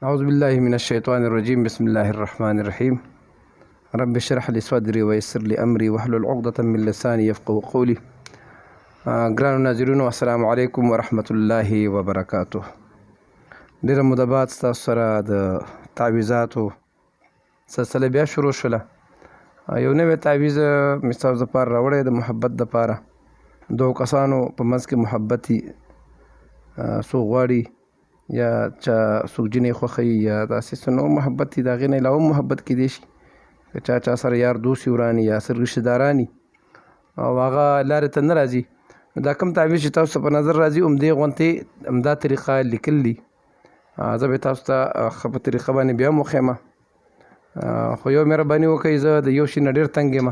أعوذ بالله من الشيطان الرجيم. بسم الله الرحمن الرحيم. رب اشرح لي صدري ويسر لي أمري واحلل عقدة من لساني يفقهوا قولي. ګرانو ناظرینو السلام علیکم ورحمت الله وبرکاته. ډېره موده بعد ستاسو سره د تعویضاتو سلسله بیا شروع شوله. یو نوی تعویض مې ستاسو دپاره راوړی د محبت دپاره. دوو کسانو په منځ کې محبت وي، څوک غواړي یا چا څوک جینۍ خوښوي یا داسې څه نور محبت وي، د هغې نه علاوه محبت کیدی شي. که چا سره یار دوست وي وران یا سره رشته داران وي او هغه لارې ته نه راځي، دا کوم تعویض چې تاسو ته په نظر راځي همدې غوندې همدا طریقه لیکل دي. زه به تاسو ته ښه په طریقه باندې بیا هم وښیم، خو یو مهرباني وکړئ، زه د یو شي نه ډېر تنګ یم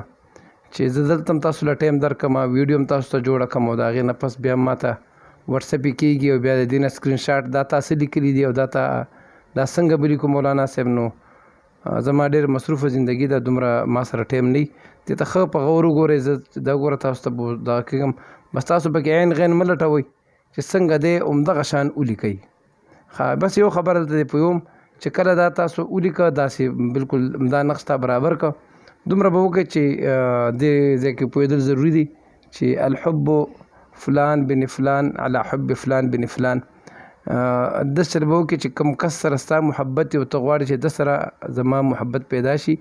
چې زه دلته هم تاسو له ټایم درکړم، ویډیو هم تاسو ته جوړه کړم او د هغې نه پس بیا هم ماته وټساپ یې کېږي او بیا د دې نه سکرین شاټ دا تاسو لیکلي دي او دا څنګه به لیکو مولانا صاحب. نو زما ډېر مصروفه زندګي ده، دومره ما سره ټایم نه وي. دې ته ښه په غور وګورئ، زه دا ګوره تاسو ته دغه کېږم، بس تاسو پکې عین غین مه لټوئ چې څنګه دی همدغه شان ولیکئ. بس یو خبره دلته دې پوهوم چې کله دا تاسو ولیکه داسې بالکل همدا نقش ته برابر کړه، دومره به وکړئ چې دې ځای کې پوهېدل ضروري دي چې الحب فلان بن فلان علی حب فلان بن فلان. د سره به وکړي چې کوم کس سره ستا محبت او ته غواړې چې د سره زما محبت پیدا شي،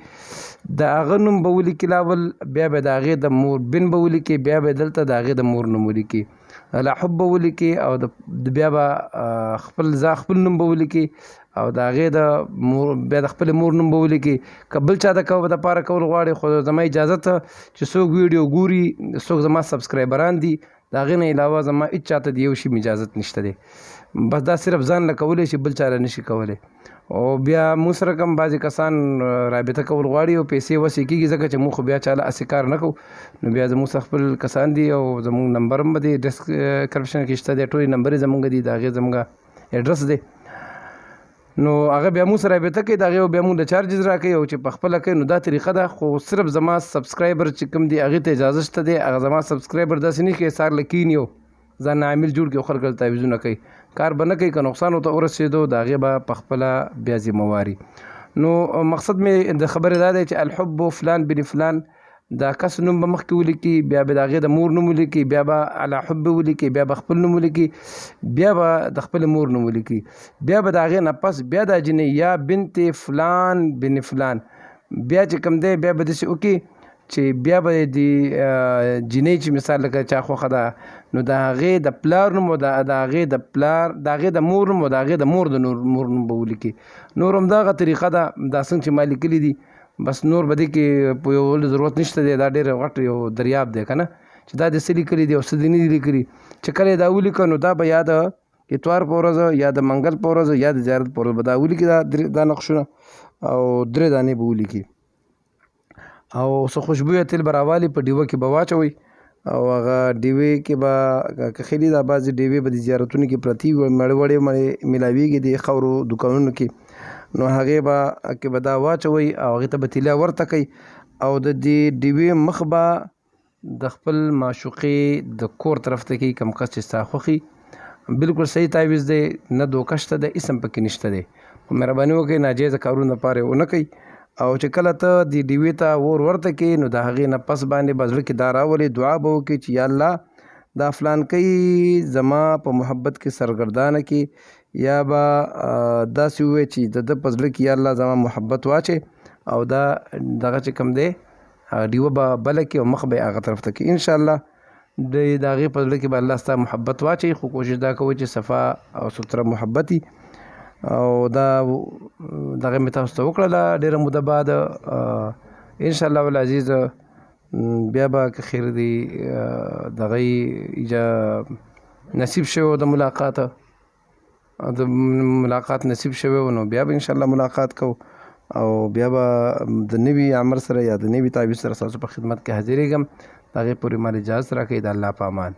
د هغه نوم به ولیکي لاول، بیا به د هغې د مور بن به ولیکي، بیا به دلته د هغې د مور نوم ولیکي، علی حب به ولیکي او بیا به خپل نوم به ولیکي او د هغې د مور بیا د خپلې مور نوم به ولیکي. که بل چا دپاره کول غواړي، خو زما اجازه ته چې څوک ویډیو ګوري، څوک زما سبسکرایبران دي، د هغې نه علاوه زما هېڅ چاته د یو شي اجازت نشته دی. بس دا صرف ځان له کولی شي، بل چا له نشي کولی. او بیا موږ سره کوم بعضې کسان رابطه کول غواړي او پیسې وسې کېږي، ځکه چې موږ خو بیا چاله هسې کار نه کوو، نو بیا زموږ سره خپل کسان دي او زموږ نمبر هم به دی ډسکرپشن کې شته دی، ټولې نمبرې زموږ دي، د هغې زموږ ایډرس دی. نو هغه بیا موږ سره رابطه کوي، د هغې بیا موږ د چارجز راکوي او چې په خپله کوي. نو دا طریقه ده، خو صرف زما سبسکرایبر چې کوم دی هغې ته اجازه شته دی. هغه زما سبسکرایبر داسې نه کوي سهار له کیني او ځان نه عامل جوړ کړي او خلکو ته تعویضونه کوي، کار به نه کوي. که نقصان ورته ورسېدو د هغې به په خپله بیا ذمهواري. نو مقصد مې د خبرې دا دی چې الحب فلان بن فلان، دا کس نوم به مخکې ولیکي، بیا به د هغې د مور نوم ولیکي، بیا به علی حب ولیکي، بیا به خپل نوم ولیکي، بیا به د خپلې مور نوم ولیکي، بیا به د هغې نه پس بیا دا جنۍ یا بنت فلان بن فلان، بیا چې کوم دی بیا به داسې وکړي چې بیا به د جنۍ چې مثال لکه چا خوښه ده، نو د هغې د پلار نوم او د هغې د پلار د هغې د مور نوم او د هغې د مور د مور نوم به ولیکي. نور همدغه طریقه ده، دا څنګه چې ما لیکلي دي، بس نور به دې کې پوهېدلو ضرورت نشته دی. دا ډېر غټ یو دریاب دی که نه، چې دا دې څه لیکلي دي او څه دې نه دي لیکلي. چې کله یې دا ولیکه نو دا به یا د اتوار په ورځ یا د منګل په ورځ یا د زیارت په ورځ به دا ولیکي، دا نقشونه او 3 دانې به ولیکي او څه خوشبویه تیل به راوالي، په ډیوه کې به واچوئ او هغه ډیوې کې به کښلي، دا بعضې ډیوې به د زیارتونو کې پرتې وي، مړې وړې میلاویږي د خاورو دوکانونو کې، نو هغې به دا واچوئ او هغې ته به تیله ورته کوئ او د دې ډیوې مخ به د خپل معشوقې د کور طرف ته کوي، کوم کس چې ستا خوښي. بالکل صحیح تعویض دی، نه دوکه شته دی، اسم پکې نشته دی. خو مهرباني وکړئ ناجایزه کارونو دپاره یې ونه کوئ. او چې کله ته د ډیوې ته اور ورته کړې نو د هغې نه پس باندې به زړه کې دا راولې، دعا به وکړې چې یا الله دا فلانکۍ زما په محبت کې سرګردانه کړي، یا به داسې ووایې چې د ده په زړه کې یا الله زما محبت واچې او دا دغه چې کوم دی ډیوه به بله کړي او مخ به یې هغه طرف ته کړي. انشاءالله د هغې په زړه کې به الله ستا محبت واچوي، خو کوشش دا کوئ چې صفا او ستره محبت وي. او دا دغه مې تاسو ته وکړله ډېره موده بعد. انشاءالله العزیز بیا به که خیر دی دغه نصیب شوی د ملاقات نصیب شوی نو بیا به انشاءالله ملاقات کوو او بیا به د نوي عمر سره یا د نوي تعویض سره ستاسو په خدمت کې حاضرېږم. د هغې پورې مال اجازت راکوئ. د الله په امان.